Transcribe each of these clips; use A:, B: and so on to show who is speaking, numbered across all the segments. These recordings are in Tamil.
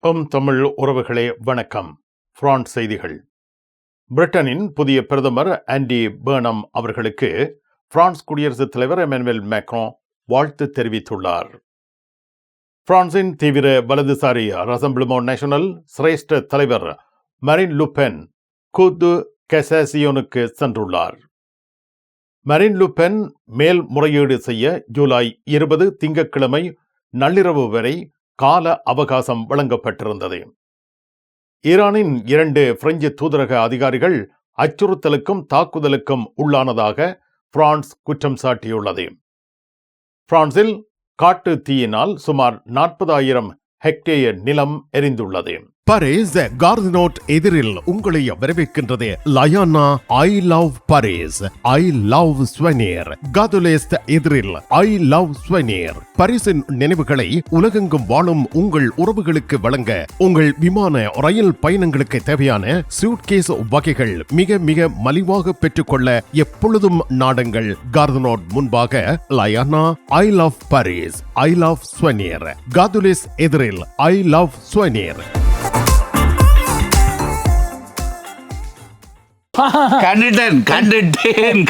A: தமிழ் உறவுகளே வணக்கம். பிரான்ஸ் செய்திகள். பிரிட்டனின் புதிய பிரதமர் ஆண்டி பர்னம் அவர்களுக்கு பிரான்ஸ் குடியரசுத் தலைவர் எமனுவேல் மேக்ரோ வாழ்த்து தெரிவித்துள்ளார். பிரான்சின் தீவிர வலதுசாரி ரசம்பிளிமெண்ட் நேஷனல் சிரேஷ்ட தலைவர் மரின் லு பென் கூது கசாசியோனுக்கு சென்றுள்ளார். மரின் லு பென் மேல்முறையீடு செய்ய ஜூலை 20 திங்கட்கிழமை நள்ளிரவு வரை கால அவகாசம் வழங்கப்பட்டிருந்தது. ஈரானின் 2 பிரெஞ்சு தூதரக அதிகாரிகள் அச்சுறுத்தலுக்கும் தாக்குதலுக்கும் உள்ளானதாக பிரான்ஸ் குற்றம் சாட்டியுள்ளது. பிரான்சில் காட்டு தீயினால் சுமார் 40,000 ஹெக்டேயர் நிலம் எரிந்துள்ளது.
B: பாரிஸ் கார்தினோட் எதிரில் உங்களை வரவேற்கின்றது லயானா I love Paris, I love souvenir. Gare de l'Est எதிரில் ஐ லவ் ஸ்வெனியர். பாரிஸின் நினைவுகளை உலகெங்கும் வாழும் உங்கள் உறவுகளுக்கு வழங்க உங்கள் விமான ரயில் பயணங்களுக்கு தேவையான சூட்கேஸ் வகைகள் மிக மிக மலிவாக பெற்றுக்கொள்ள எப்பொழுதும் நாடுங்கள் கார்தினோட் முன்பாக லயானா I love Paris, I love souvenir. Gare de l'Est எதிரில் ஐ லவ் ஸ்வெனியர்.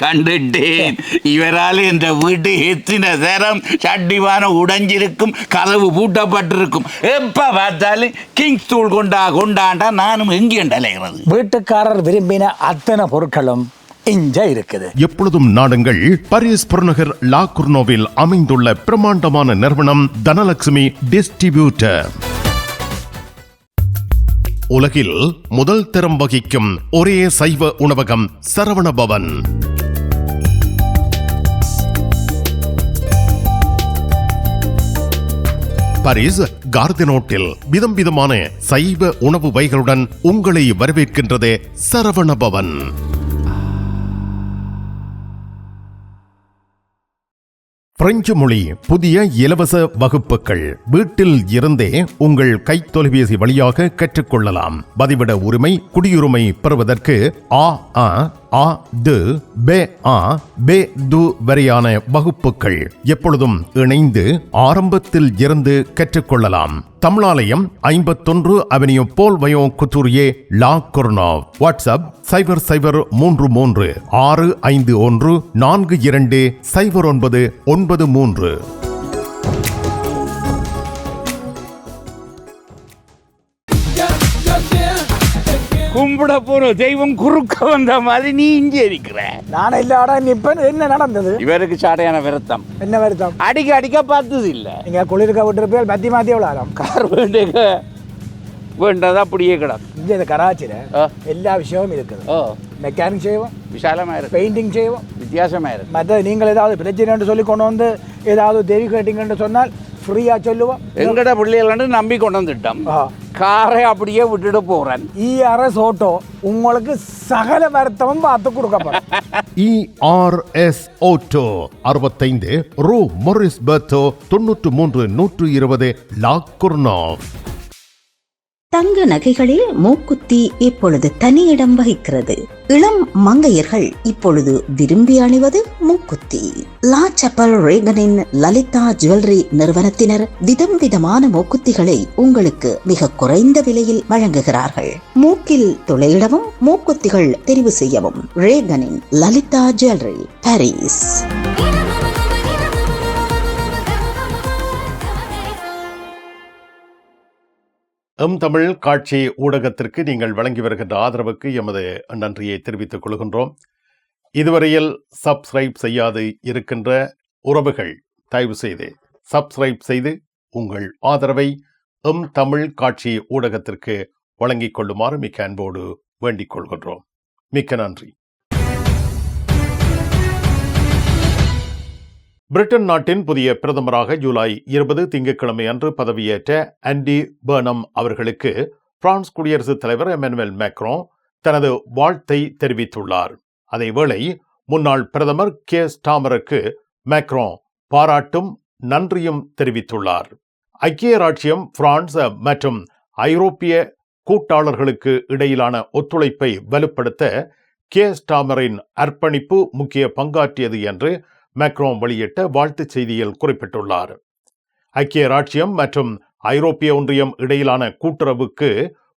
C: கண்டுட்டேன். இவரால் இந்த வீட்டு எத்தின நேரம் சட்டிவான உடைஞ்சிருக்கும், கதவு பூட்டப்பட்டிருக்கும். எப்ப பார்த்தாலும் கிங்ஸ் தூள் கொண்டாண்டா நானும் எங்கேண்டலைகிறது.
D: வீட்டுக்காரர் விரும்பின அத்தனை பொருட்களும் இங்க இருக்குது.
B: எப்பொழுதும் நாடுங்கள் பாரிஸ் புறநகர் லா குர்னோவில் அமைந்துள்ள பிரமாண்டமான நிறுவனம் தனலட்சுமி டிஸ்ட்ரிபியூட்டர். உலகில் முதல் தரம் வகிக்கும் ஒரே சைவ உணவகம் சரவண பவன். பாரிஸ் கார்தினோட்டில் விதம் விதமான சைவ உணவு வகைகளுடன் உங்களை வரவேற்கின்றது சரவண பவன். பிரெஞ்சு மொழி புதிய இலவச வகுப்புகள் வீட்டில் இருந்தே உங்கள் கைத்தொலைபேசி வழியாக கற்றுக்கொள்ளலாம். பதிவிட உரிமை, குடியுரிமை பெறுவதற்கு வரையான வகுப்புகள் எப்பொழுதும் இணைந்து ஆரம்பத்தில் இருந்து கற்றுக்கொள்ளலாம். தமிழாலயம் 51 அவென்யூ போல் வயோ குத்தூரியே லா குர்னோவ். வாட்ஸ்அப் 0033 651 42 0993.
C: கும்பிட போற தெய்வம் குறுக்க வந்த மாதிரி நீ இங்கே இருக்கிற.
D: நான் இல்லாட நிப்பன். என்ன நடந்தது?
C: இவருக்கு சாடையான வருத்தம்.
D: என்ன வருத்தம்?
C: அடிக்க பார்த்தது இல்ல.
D: நீங்க குளிர்க்க விட்டுருப்பீங்க. மாத்தி எவ்வளோ
C: கார் வேண்டதா அப்படியே கிடக்கும்.
D: இங்கே கராச்சியில எல்லா விஷயமும் இருக்குது. மெக்கானிக் செய்வோம்,
C: விசாலமா இருக்கு.
D: பெயிண்டிங் செய்வோம்,
C: வித்தியாசமா இருக்கு.
D: மற்ற நீங்கள் ஏதாவது பிரச்சனை சொல்லி கொண்டு வந்து ஏதாவது தெரி கேட்டீங்கன்னு சொன்னால் ஃப்ரீயா சொல்லுவோம்.
C: எங்கட பிள்ளைகள் நம்பி கொண்டு வந்துட்டோம். காரை அப்படியே விட்டுட்டு போறேன்.
D: ERS ஆட்டோ உங்களுக்கு சகல வருத்தமும் பார்த்து கொடுக்கப்படும்.
B: ERS ஆட்டோ 65 ரூ மொரிஸ் பெர்தோ 93 120 லா குர்னோவ்.
E: தங்க நகைகளில் மூக்குத்தி இப்பொழுது தனி இடம் வகிக்கிறது. இளம் மங்கையர்கள் இப்பொழுது விரும்பி அணிவது மூக்குத்தி. லா சப்பல் ரேகனின் லலிதா ஜுவல்லரி நிறுவனத்தினர் விதம் விதமான மூக்குத்திகளை உங்களுக்கு மிக குறைந்த விலையில் வழங்குகிறார்கள். மூக்கில் துளையிடவும் மூக்குத்திகள் தெரிவு செய்யவும் ரேகனின் லலிதா ஜுவல்லரி, பாரிஸ்.
A: தமிழ் காட்சி ஊடகத்திற்கு நீங்கள் வழங்கி வருகின்ற ஆதரவுக்கு எமது நன்றியை தெரிவித்துக் கொள்கின்றோம். இதுவரையில் சப்ஸ்கிரைப் செய்யாது இருக்கின்ற உறவுகள் தயவு செய்து சப்ஸ்கிரைப் செய்து உங்கள் ஆதரவை தமிழ் காட்சி ஊடகத்திற்கு வழங்கிக் கொள்ளுமாறு மிக்க அன்போடு வேண்டிக் கொள்கின்றோம். மிக்க நன்றி. பிரிட்டன் நாட்டின் புதிய பிரதமராக ஜூலை 20 திங்கட்கிழமை அன்று பதவியேற்ற ஆண்டி பர்னம் அவர்களுக்கு பிரான்ஸ் குடியரசுத் தலைவர் எமனுவேல் மேக்ரோ தனது வாழ்த்தை தெரிவித்துள்ளார். அதேவேளை முன்னாள் பிரதமர் கீர் ஸ்டார்மருக்கு மேக்ரோ பாராட்டும் நன்றியும் தெரிவித்துள்ளார். ஐக்கிய ராச்சியம், பிரான்ஸ் மற்றும் ஐரோப்பிய கூட்டாளர்களுக்கு இடையிலான ஒத்துழைப்பை வலுப்படுத்த கீர் ஸ்டார்மரின் அர்ப்பணிப்பு முக்கிய பங்காற்றியது என்று மேக்ரோ வெளியிட்ட வாழ்த்துச் செய்தியில் குறிப்பிட்டுள்ளார். ஐக்கிய ராச்சியம் மற்றும் ஐரோப்பிய ஒன்றியம் இடையிலான கூட்டுறவுக்கு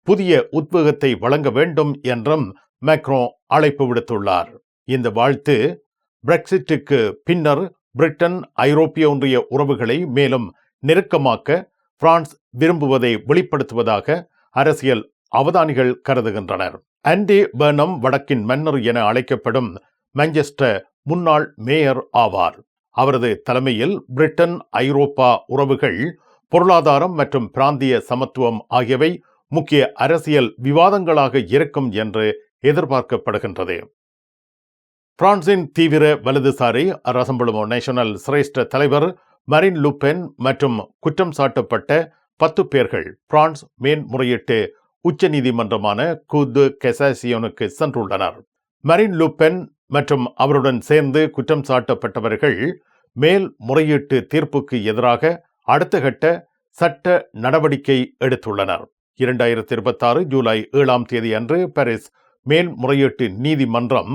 A: புதிய உத்வேகத்தை வழங்க வேண்டும் என்றும் மேக்ரோ அழைப்பு விடுத்துள்ளார். இந்த வாழ்த்து பிரெக்சிட்டுக்கு பின்னர் பிரிட்டன் ஐரோப்பிய ஒன்றிய உறவுகளை மேலும் நெருக்கமாக்க பிரான்ஸ் விரும்புவதை வெளிப்படுத்துவதாக அரசியல் அவதானிகள் கருதுகின்றனர். ஆண்டி பர்னம் வடக்கின் மன்னர் என அழைக்கப்படும் மான்செஸ்டர் முன்னாள் மேயர் ஆவார். அவரது தலைமையில் பிரிட்டன் ஐரோப்பா உறவுகள், பொருளாதாரம் மற்றும் பிராந்திய சமத்துவம் ஆகியவை முக்கிய அரசியல் விவாதங்களாக இருக்கும் என்று எதிர்பார்க்கப்படுகின்றது. பிரான்சின் தீவிர வலதுசாரி ரசம்பளுமோ நேஷனல் சிரேஷ்ட தலைவர் மரின் லுபென் மற்றும் குற்றம் சாட்டப்பட்ட 10 பேர்கள் பிரான்ஸ் மேன்முறையீட்டு உச்ச நீதிமன்றமான கூது கெசாசியோனுக்கு சென்றுள்ளனர். மரின் லுபென் மற்றும் அவருடன் சேர்ந்து குற்றம் சாட்டப்பட்டவர்கள் மேல்முறையீட்டு தீர்ப்புக்கு எதிராக அடுத்த கட்ட சட்ட நடவடிக்கை எடுத்துள்ளனர். 2026 ஜூலை 7ஆம் தேதி அன்று பாரிஸ் மேல்முறையீட்டு நீதிமன்றம்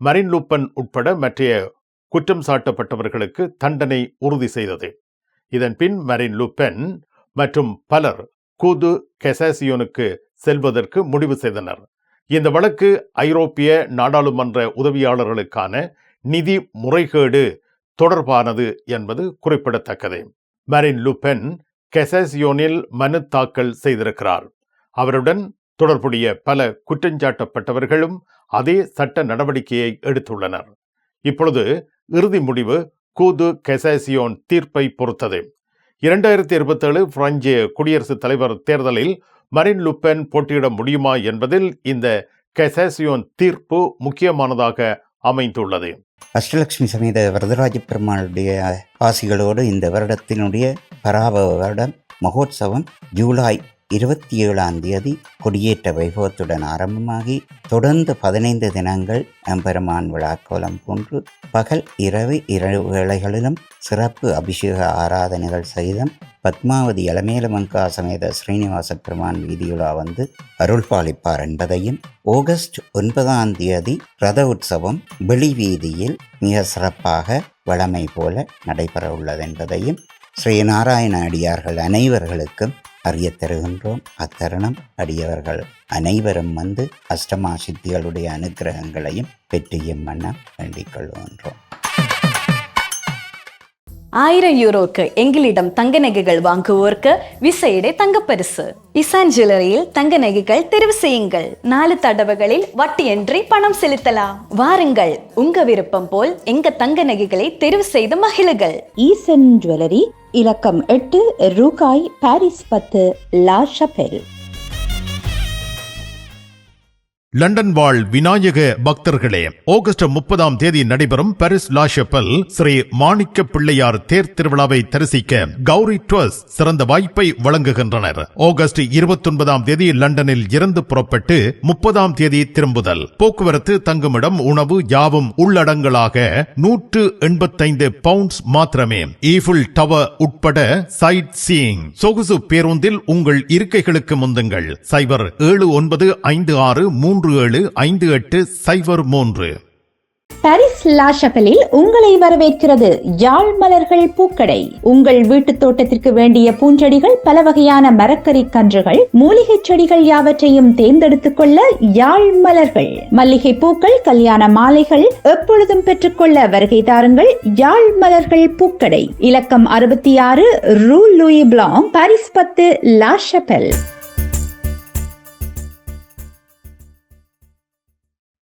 A: மரின் லுபென் உட்பட மற்ற குற்றம் சாட்டப்பட்டவர்களுக்கு தண்டனை உறுதி செய்தது. இதன் பின் மரின் லுபென் மற்றும் பலர் கூது கெசாசியோனுக்கு செல்வதற்கு முடிவு செய்தனர். இந்த வழக்கு ஐரோப்பிய நாடாளுமன்ற உதவியாளர்களுக்கான நிதி முறைகேடு தொடர்பானது என்பது குறிப்பிடத்தக்கது. மரின் லுபென் கெசாசியோனில் மனு தாக்கல் செய்திருக்கிறார். அவருடன் தொடர்புடைய பல குற்றஞ்சாட்டப்பட்டவர்களும் அதே சட்ட நடவடிக்கையை எடுத்துள்ளனர். இப்பொழுது இறுதி முடிவு கூது கெசாசியோன் தீர்ப்பை பொறுத்தது. 2027 பிரெஞ்சு குடியரசுத் தலைவர் தேர்தலில் மரின் லுபென் போட்டியிட முடியுமா என்பதில் இந்த கெசாசியோன் தீர்ப்பு முக்கியமானதாக அமைந்துள்ளது.
F: அஷ்டலட்சுமி சமேத வரதராஜ பெருமாளுடைய ஆசிகளோடு இந்த வருடத்தினுடைய பராபவ வருடம் மகோத்சவம் ஜூலை 27ஆம் தேதி கொடியேற்ற வைபவத்துடன் ஆரம்பமாகி தொடர்ந்து 15 தினங்கள் எம்பெருமான் விழாக்கோலம் போன்று பகல் இரவு வேளைகளிலும் சிறப்பு அபிஷேக ஆராதனைகள் சகிதம் பத்மாவதி இளமேலமங்கா சமேத ஸ்ரீனிவாச பெருமான் வீதியுலா வந்து அருள் பாலிப்பார் என்பதையும், ஆகஸ்ட் 9ஆம் தேதி ரத உற்சவம் வெளி வீதியில் மிக சிறப்பாக வழமை போல நடைபெற உள்ளது என்பதையும் ஸ்ரீநாராயண அடியார்கள் அனைவர்களுக்கும் அறிய தருகின்றோம். அத்தருணம் அடியவர்கள் அனைவரும் வந்து அஷ்டமா சித்திகளுடைய அனுக்கிரகங்களையும் பெற்றியும் வண்ணம் வேண்டிக் கொள்கின்றோம்.
G: 1000 யூரோக்கு எங்களிடம் தங்க நகைகள் வாங்குவோருக்கு விசேட தங்கப்பரிசு. இசான் ஜுவல்லரியில் தங்க நகைகள் தெரிவு செய்யுங்கள். 4 தடவைகளில் வட்டியின்றி பணம் செலுத்தலாம். வாருங்கள், உங்க விருப்பம் போல் எங்க தங்க நகைகளை தெரிவு செய்து மகிழுங்கள்.
E: ஈசன் ஜுவல்லரி, இலக்கம் 8, ரூகாய், பாரிஸ் 10, லா ஷபெல்.
B: லண்டன் வாழ் விநாயக பக்தர்களே, ஆகஸ்ட் 30ஆம் தேதி நடைபெறும் பாரிஸ் லா ஷபெல் ஸ்ரீ மாணிக்க பிள்ளையார் தேர் திருவிழாவை தரிசிக்க கௌரி ட்ரஸ்ட் சிறந்த வாய்ப்பை வழங்குகின்றனர். ஆகஸ்ட் 29ஆம் தேதி லண்டனில் இருந்து புறப்பட்டு 30ஆம் தேதி திரும்புதல். போக்குவரத்து, தங்குமிடம், உணவு யாவும் உள்ளடங்கலாக 185 பவுண்ட்ஸ் மாத்திரமே. ஈஃபில் டவர் உட்பட சைட் சீயிங். சொகுசு பேருந்தில் உங்கள் இருக்கைகளுக்கு முந்துங்கள். 07953375803.
E: பாரிஸ் லா ஷபெலில் உங்களை வரவேற்கிறது யாழ் மலர்கள் பூக்கடை. உங்கள் வீட்டு தோட்டத்திற்கு வேண்டிய பூஞ்செடிகள், பல வகையான மரக்கறி கன்றுகள், மூலிகை செடிகள் யாவற்றையும் தேர்ந்தெடுத்துக் கொள்ள யாழ் மலர்கள். மல்லிகை பூக்கள், கல்யாண மாலைகள் எப்பொழுதும் பெற்றுக்கொள்ள வருகை தாருங்கள். யாழ் மலர்கள் பூக்கடை, இலக்கம் 66, Rue Louis Blanc, Paris 10, La Chapelle.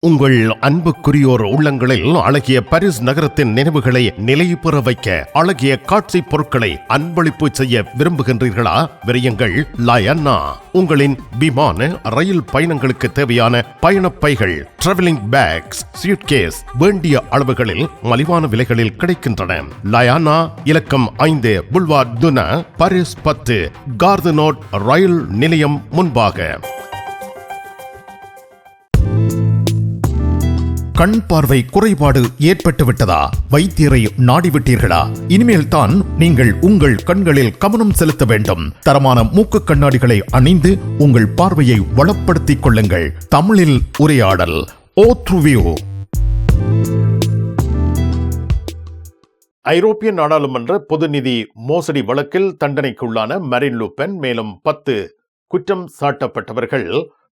B: உங்கள் அன்புக்குரியோர் உள்ளங்களில் அழகிய பாரிஸ் நகரத்தின் நினைவுகளை நிலைபெற வைக்க அழகிய காட்சி பொருட்களை அன்பளிப்பு செய்ய விரும்புகின்றீர்களா? விரையுங்கள், லயன்னா. உங்களின் விமான, ரயில் பயணங்களுக்கு தேவையான பயணப்பைகள், டிராவலிங் பேக்ஸ், சூட்கேஸ் வேண்டிய அளவுகளில் மலிவான விலைகளில் கிடைக்கின்றன. லயானா, இலக்கம் 5, புல்வார்ட் துனா, பாரிஸ் 10, கார்தனோட் ரயில் நிலையம் முன்பாக. கண் பார்வை குறைபாடு ஏற்பட்டு விட்டதா? வைத்தியரை நாடிவிட்டீர்களா? இனிமேல் தான் நீங்கள் உங்கள் கண்களில் கவனம் செலுத்த வேண்டும். தரமான மூக்கு கண்ணாடிகளை அணிந்து உங்கள் பார்வையை வளப்படுத்திக் கொள்ளுங்கள். தமிழில் உரையாடல். ஓ த்ரூ வியூ.
A: ஐரோப்பிய நாடாளுமன்ற பொது நிதி மோசடி வழக்கில் தண்டனைக்குள்ளான மரின் லு பென் மேலும் 10 குற்றம் சாட்டப்பட்டவர்கள்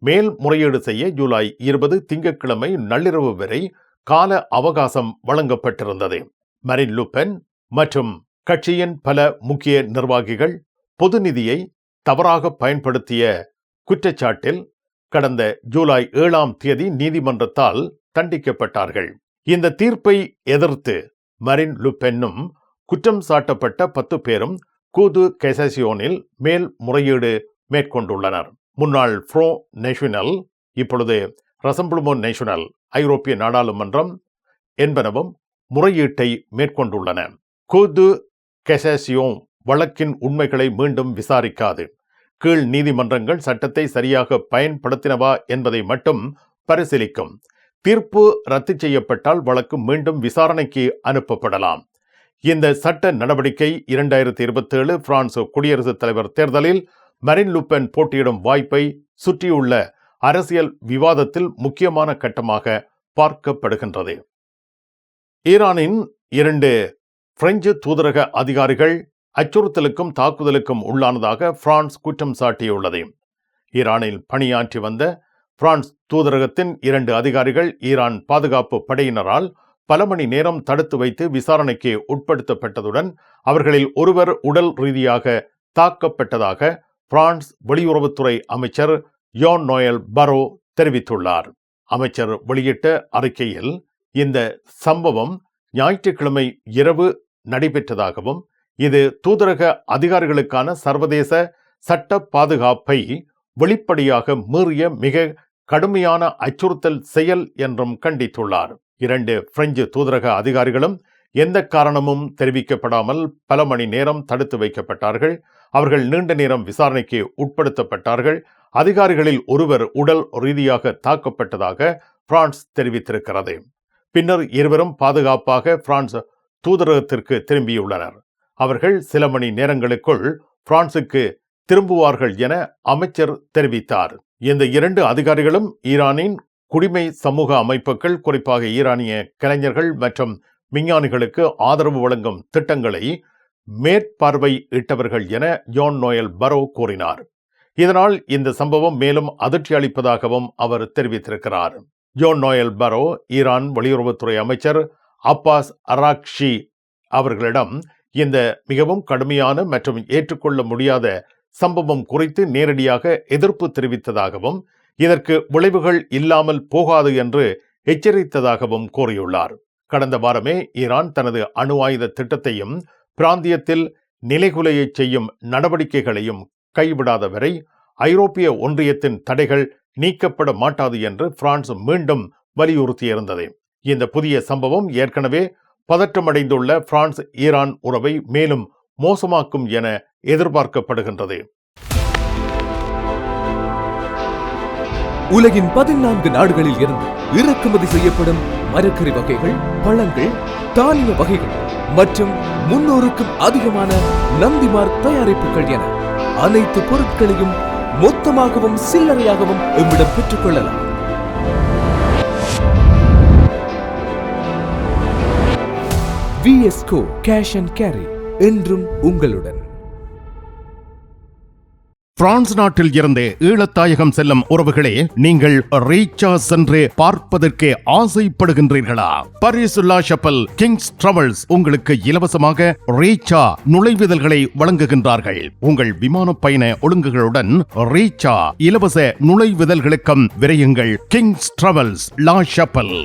A: மேல்முறையீடு செய்ய ஜூலை 20 திங்கட்கிழமை நள்ளிரவு வரை கால அவகாசம் வழங்கப்பட்டிருந்தது. மரின் லு பென் மற்றும் கட்சியின் பல முக்கிய நிர்வாகிகள் பொது நிதியை தவறாக பயன்படுத்திய குற்றச்சாட்டில் கடந்த ஜூலை 7ஆம் தேதி நீதிமன்றத்தால் தண்டிக்கப்பட்டார்கள். இந்த தீர்ப்பை எதிர்த்து மரின் லு பென்னும் குற்றம் சாட்டப்பட்ட 10 பேரும் கூது கேசசியோனில் மேல்முறையீடு மேற்கொண்டுள்ளனர். முன்னாள் ஃப்ரோ நேஷனல், இப்பொழுது ரசம்பிளுமோ நேஷனல், ஐரோப்பிய நாடாளுமன்றம் என்பனவும் முறையீட்டை மேற்கொண்டுள்ளன. கூது கேசசியோன் வழக்கின் உண்மைகளை மீண்டும் விசாரிக்காது. கீழ் நீதிமன்றங்கள் சட்டத்தை சரியாக பயன்படுத்தினவா என்பதை மட்டும் பரிசீலிக்கும். தீர்ப்பு ரத்து செய்யப்பட்டால் வழக்கு மீண்டும் விசாரணைக்கு அனுப்பப்படலாம். இந்த சட்ட நடவடிக்கை 2027 பிரான்ஸ் குடியரசுத் தலைவர் தேர்தலில் மரின் லு பென் போட்டியிடும் வாய்ப்பை சுற்றியுள்ள அரசியல் விவாதத்தில் முக்கியமான கட்டமாக பார்க்கப்படுகின்றது. ஈரானின் 2 பிரெஞ்சு தூதரக அதிகாரிகள் அச்சுறுத்தலுக்கும் தாக்குதலுக்கும் உள்ளானதாக பிரான்ஸ் குற்றம் சாட்டியுள்ளது. ஈரானில் பணியாற்றி வந்த பிரான்ஸ் தூதரகத்தின் 2 அதிகாரிகள் ஈரான் பாதுகாப்பு படையினரால் பல மணி நேரம் தடுத்து வைத்து விசாரணைக்கு உட்படுத்தப்பட்டதுடன் அவர்களில் ஒருவர் உடல் ரீதியாக தாக்கப்பட்டதாக பிரான்ஸ் வெளியுறவுத்துறை அமைச்சர் யோன் நோயல் பரோ தெரிவித்துள்ளார். அமைச்சர் வெளியிட்ட அறிக்கையில் இந்த சம்பவம் ஞாயிற்றுக்கிழமை இரவு நடைபெற்றதாகவும் இது தூதரக அதிகாரிகளுக்கான சர்வதேச சட்ட பாதுகாப்பை வெளிப்படையாக மீறிய மிக கடுமையான அச்சுறுத்தல் செயல் என்றும் கண்டித்துள்ளார். 2 பிரெஞ்சு தூதரக அதிகாரிகளும் எந்த காரணமும் தெரிவிக்கப்படாமல் பல மணி நேரம் தடுத்து வைக்கப்பட்டார்கள். அவர்கள் நீண்ட நேரம் விசாரணைக்கு உட்படுத்தப்பட்டார்கள். அதிகாரிகளில் ஒருவர் உடல் ரீதியாக தாக்கப்பட்டதாக பிரான்ஸ் தெரிவித்திருக்கிறது. பின்னர் இருவரும் பாதுகாப்பாக பிரான்ஸ் தூதரகத்திற்கு திரும்பியுள்ளனர். அவர்கள் சில மணி நேரங்களுக்குள் பிரான்சுக்கு திரும்புவார்கள் என அமைச்சர் தெரிவித்தார். இந்த 2 அதிகாரிகளும் ஈரானின் குடிமை சமூக அமைப்புகள், குறிப்பாக ஈரானிய கலைஞர்கள் மற்றும் விஞ்ஞானிகளுக்கு ஆதரவு வழங்கும் திட்டங்களை மேற்பார்வையிட்டவர்கள் என யோன் நோயல் பரோ கூறினார். இதனால் இந்த சம்பவம் மேலும் அதிர்ச்சி அளிப்பதாகவும் அவர் தெரிவித்திருக்கிறார். யோன் நோயல் பரோ ஈரான் வெளியுறவுத்துறை அமைச்சர் அப்பாஸ் அராக்ஷி அவர்களிடம் இந்த மிகவும் கடுமையான மற்றும் ஏற்றுக்கொள்ள முடியாத சம்பவம் குறித்து நேரடியாக எதிர்ப்பு தெரிவித்ததாகவும் இதற்கு விளைவுகள் இல்லாமல் போகாது என்று எச்சரித்ததாகவும் கூறியுள்ளார். கடந்த வாரமே ஈரான் தனது அணு ஆயுத திட்டத்தையும் பிராந்தியத்தில் நிலைகுலைய செய்யும் நடவடிக்கைகளையும் கைவிடாத வரை ஐரோப்பிய ஒன்றியத்தின் தடைகள் நீக்கப்பட மாட்டாது என்று பிரான்ஸ் மீண்டும் வலியுறுத்தியிருந்தது. இந்த புதிய சம்பவம் ஏற்கனவே பதற்றமடைந்துள்ள பிரான்ஸ் ஈரான் உறவை மேலும் மோசமாக்கும் என எதிர்பார்க்கப்படுகின்றது.
H: உலகின் 14 நாடுகளில் இருந்து இறக்குமதி செய்யப்படும் மரக்கறி வகைகள், பழங்கள், தானிய வகைகள் மற்றும் 300க்கும் அதிகமான நந்திமார்க் தயாரிப்புகள் என அனைத்து பொருட்களையும் மொத்தமாகவும் சில்லறையாகவும் எம்மிடம் பெற்றுக் கொள்ளலாம். VSCO Cash and Carry என்றும் உங்களுடன்.
B: பிரான்ஸ் நாட்டில் இருந்து ஈழத்தாயகம் செல்லும் உறவுகளே, நீங்கள் ரீச்சா சென்று பார்ப்பதற்கு ஆசைப்படுகின்றீர்களா? பாரிஸ் லா ஷப்பல் கிங்ஸ் டிராவல்ஸ் உங்களுக்கு இலவசமாக ரீச்சா நுழைவுதல்களை வழங்குகின்றார்கள். உங்கள் விமான பயண ஒழுங்குகளுடன் ரீச்சா இலவச நுழைவுதல்களுக்கும் விரையுங்கள். கிங்ஸ் டிராவல்ஸ் லா ஷப்பல்.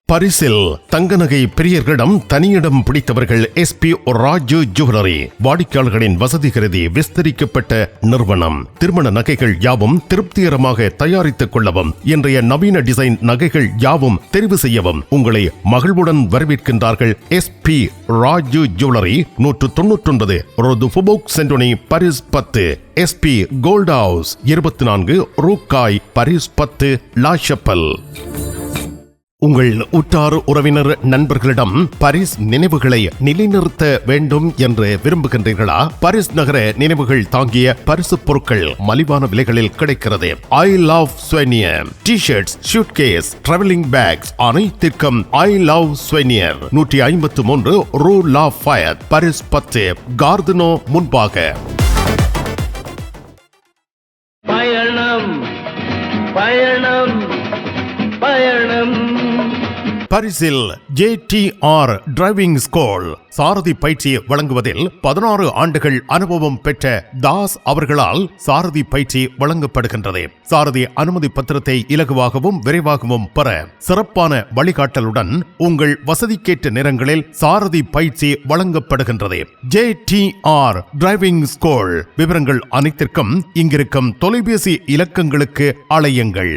B: பரிசில் தங்க நகை பிரியர்களிடம் தனியிடம் பிடித்தவர்கள் SP ராஜு ஜுவல்லரி. வாடிக்கையாளர்களின் வசதி கருதி விஸ்தரிக்கப்பட்ட நிறுவனம். திருமண நகைகள் யாவும் திருப்திகரமாக தயாரித்துக் கொள்ளவும், இன்றைய நவீன டிசைன் நகைகள் யாவும் தெரிவு செய்யவும் உங்களை மகிழ்வுடன் வரவேற்கின்றார்கள். SP Raju jewellery, 199 rue du Faubourg Saint Denis, Paris 10. SP gold house 24 ரூகாய், பாரிஸ் 10, லா ஷப்பல். உங்கள் உற்றார் உறவினர் நண்பர்களிடம் பாரிஸ் நினைவுகளை நிலைநிறுத்த வேண்டும் என்று விரும்புகின்றீர்களா? பாரிஸ் நகர நினைவுகள் தாங்கிய பரிசு பொருட்கள் மலிவான விலைகளில் கிடைக்கிறது. ஐ love souvenir T-shirts, suitcase, travelling packs அனைத்திற்கும் ஐ லவ் ஸ்வெனியர் 153 ரூ லா ஃபயத், பாரிஸ் 10, கார்தினோ முன்பாக.
C: பயணம் பயணம் பயணம்.
B: பாரிஸில் JTR டிரைவிங் ஸ்கூல் சாரதி பயிற்சி வழங்குவதில் 16 ஆண்டுகள் அனுபவம் பெற்ற தாஸ் அவர்களால் சாரதி பயிற்சி வழங்கப்படுகின்றது. சாரதி அனுமதி பத்திரத்தை இலகுவாகவும் விரைவாகவும் பெற சிறப்பான வழிகாட்டலுடன் உங்கள் வசதிக்கேற்ற நேரங்களில் சாரதி பயிற்சி வழங்கப்படுகின்றது. JTR driving school. விவரங்கள் அனைத்திற்கும் இங்கிருக்கும் தொலைபேசி இலக்கங்களுக்கு அழையுங்கள்.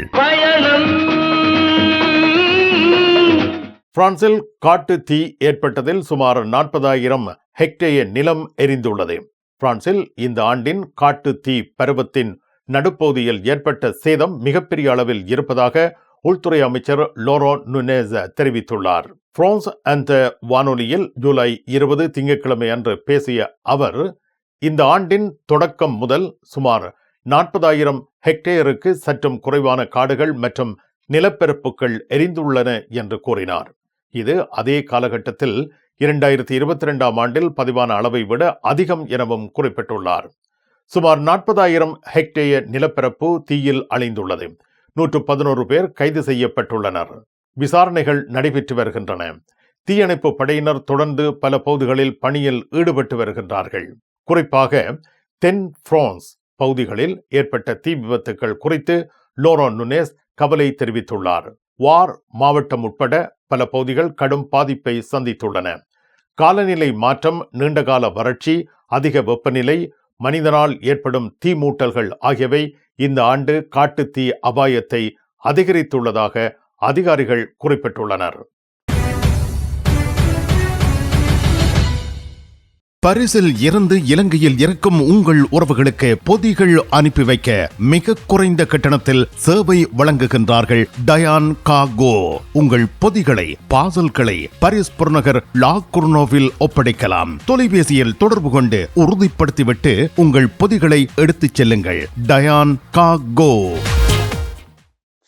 A: பிரான்சில் காட்டு தீ ஏற்பட்டதில் சுமார் 40,000 ஹெக்டேயர் நிலம் எரிந்துள்ளது. பிரான்சில் இந்த ஆண்டின் காட்டு தீ பருவத்தின் நடுப்பகுதியில் ஏற்பட்ட சேதம் மிகப்பெரிய அளவில் இருப்பதாக உள்துறை அமைச்சர் லோரன் நுனேஸ் தெரிவித்துள்ளார். பிரான்ஸ் அந்த வானொலியில் ஜூலை 20 திங்கட்கிழமை அன்று பேசிய அவர், இந்த ஆண்டின் தொடக்கம் முதல் சுமார் 40,000 ஹெக்டேயருக்கு சற்றும் குறைவான காடுகள் மற்றும் நிலப்பரப்புகள் எரிந்துள்ளன என்று கூறினார். இது அதே காலகட்டத்தில் 2022 ஆண்டில் பதிவான அளவை விட அதிகம் எனவும் குறிப்பிட்டுள்ளார். சுமார் 40,000 ஹெக்டேயர் நிலப்பரப்பு தீயில் அழிந்துள்ளது. 111 பேர் கைது செய்யப்பட்டுள்ளனர். விசாரணைகள் நடைபெற்று வருகின்றன. தீயணைப்பு படையினர் தொடர்ந்து பல பகுதிகளில் பணியில் ஈடுபட்டு வருகின்றார்கள். குறிப்பாக தென் பிரான்ஸ் பகுதிகளில் ஏற்பட்ட தீ விபத்துக்கள் குறித்து லோரன் நுனேஸ் கவலை தெரிவித்துள்ளார். வார் மாவட்டம் உட்பட பல பகுதிகள் கடும் பாதிப்பை சந்தித்துள்ளன. காலநிலை மாற்றம், நீண்டகால வறட்சி, அதிக வெப்பநிலை, மனிதனால் ஏற்படும் தீ மூட்டல்கள் ஆகியவை இந்த ஆண்டு காட்டு தீ அபாயத்தை அதிகரித்துள்ளதாக அதிகாரிகள் குறிப்பிட்டுள்ளனர்.
B: பாரிஸில் இருந்து இலங்கையில் இருக்கும் உங்கள் உறவுகளுக்கு பொதிகள் அனுப்பி வைக்க மிக குறைந்த கட்டணத்தில் சேவை வழங்குகின்றார்கள் டயான் கார்கோ. உங்கள் பொதிகளை, பார்சல்களை பாரிஸ் புறநகர் லா குர்னோவில் ஒப்படைக்கலாம். தொலைபேசியில் தொடர்பு கொண்டு உறுதிப்படுத்திவிட்டு உங்கள் பொதிகளை எடுத்துச் செல்லுங்கள். டயான் கார்கோ.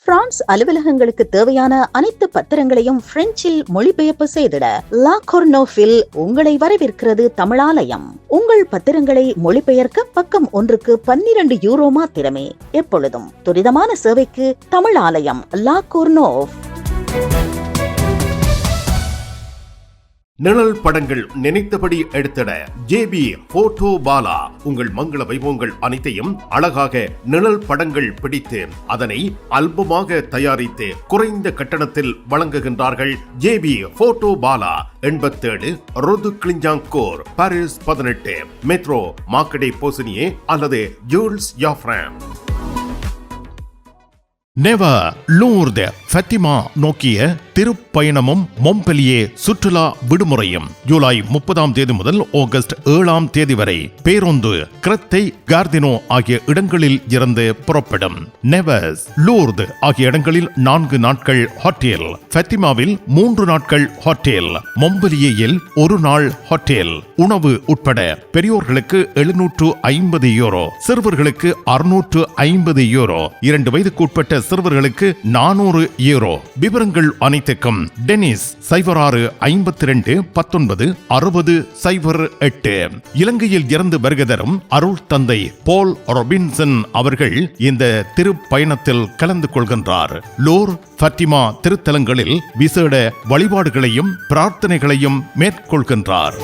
E: பிரான்ஸ் அலுவலகங்களுக்கு தேவையான அனைத்து பத்திரங்களையும் பிரெஞ்சில் மொழிபெயர்ப்பு செய்திட லா கொர்னோவில் உங்களை வரவேற்கிறது தமிழாலயம். உங்கள் பத்திரங்களை மொழிபெயர்க்க பக்கம் ஒன்றுக்கு 12 யூரோ மாத்திரமே. எப்பொழுதும் துரிதமான சேவைக்கு தமிழாலயம், லா கொர்னோவ்.
B: நிழல் படங்கள் நினைத்தபடி எடுத்திட JB போட்டோ பாலா. உங்கள் மங்கள வைபவங்கள் அனைத்தையும் அழகாக நிழல் படங்கள் பிடித்து அதனை ஆல்பமாக தயாரித்து குறைந்த கட்டணத்தில் வழங்குகின்றார்கள். JB photo Bala. 87 rue de Clignancourt, Paris 18, metro Marcadet Poissonniers அல்லது Jules Joffrin. Nevers Lourdes Fatima நோக்கிய திருப்பயணமும் மொம்பெலியே சுற்றுலா விடுமுறையும் ஜூலை 30 முதல் ஆகஸ்ட் 7 வரை பேருந்து கிரத்தை, கார்தினோ ஆகிய இடங்களில் இருந்து புறப்படும். நெவர்ஸ், லூர்து ஆகிய இடங்களில் 4 நாட்கள் ஹோட்டல், ஃபத்திமாவில் 3 நாட்கள் ஹோட்டல், மொம்பெலியேயில் 1 நாள் ஹோட்டல். உணவு உட்பட பெரியோர்களுக்கு 750 யூரோ, சிறுவர்களுக்கு 650 யூரோ, 2 வயதுக்கு உட்பட்ட சிறுவர்களுக்கு 400 யூரோ. விவரங்கள் அனைத்துக்கும் டெனிஸ் 06 52 19 60 08. இலங்கையில் இருந்து வருகை தரும் அருள் தந்தை போல் ரொபின்சன் அவர்கள் இந்த திருப்பயணத்தில் கலந்து கொள்கின்றார். லூர் ஃபத்திமா திருத்தலங்களில் விசேட வழிபாடுகளையும் பிரார்த்தனைகளையும் மேற்கொள்கின்றார்.